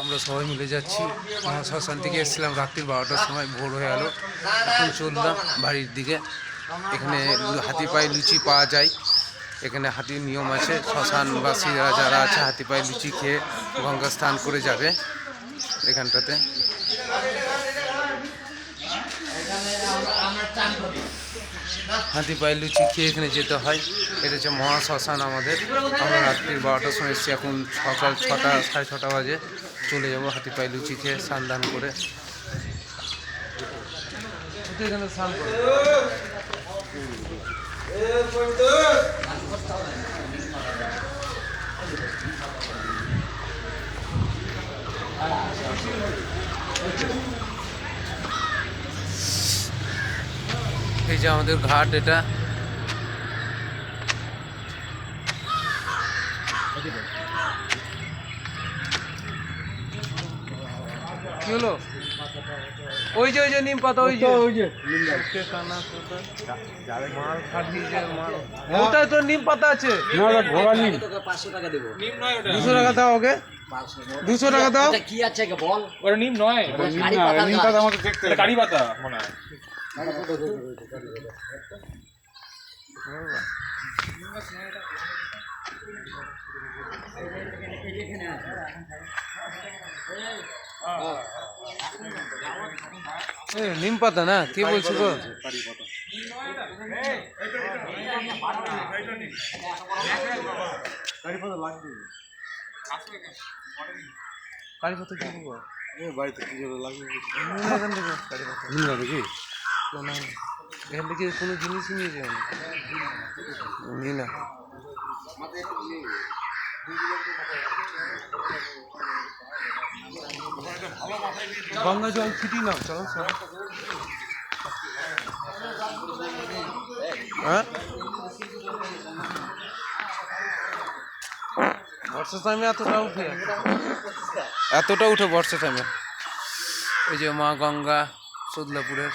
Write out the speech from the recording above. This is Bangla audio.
আমরা সবাই মিলে যাচ্ছি। শ্মশান থেকে এসেছিলাম রাত্রির 12টার সময়, ভোর হয়ে গেল। এখন চললাম বাড়ির দিকে। এখানে হাতি পায়ে লুচি পাওয়া যায়। এখানে হাতির নিয়ম আছে, শ্মশানবাসীরা যারা আছে হাতি পায়ে লুচি খেয়ে গঙ্গা স্নান করে যাবে এখানটাতে। হাতি পায়ে লুচি খেয়ে এখানে যেতে হয়। এটা হচ্ছে মহাশ্মশান আমাদের। আমরা রাত্রির 12টার সময় এসেছি, এখন সকাল 6টা 6:30 বাজে। চলে যাবো হাতি পায়ে লুচি খেয়ে স্নান দান করে। এখানে স্নান করে এই যে আমাদের ঘাট, এটা কি হলো? ওই যে নিম পাতা, ওই যে ওটাই তো নিম পাতা আছে। 500 টাকা দেবো। 200 টাকা দাও ওকে, 200 টাকা দাও। কি আছে বল? ওটা নিম নয়, নিম পাতা আমাদের দেখতে কারি পাতা মনে হয়। নিম পাতা না, কি বলছো গো? কারি পাতা কি করবো? বাড়িতে কি লাগবে এখান থেকে? কারি পাতা দেখি এখান থেকে কোনো জিনিসই নিয়েছে নি না। গঙ্গা জল ছিটি নাও, চলো। হ্যাঁ, বর্ষার টাইমে এতটা উঠে বর্ষার টাইমে। এই যে মা গঙ্গা সদলাপুরের।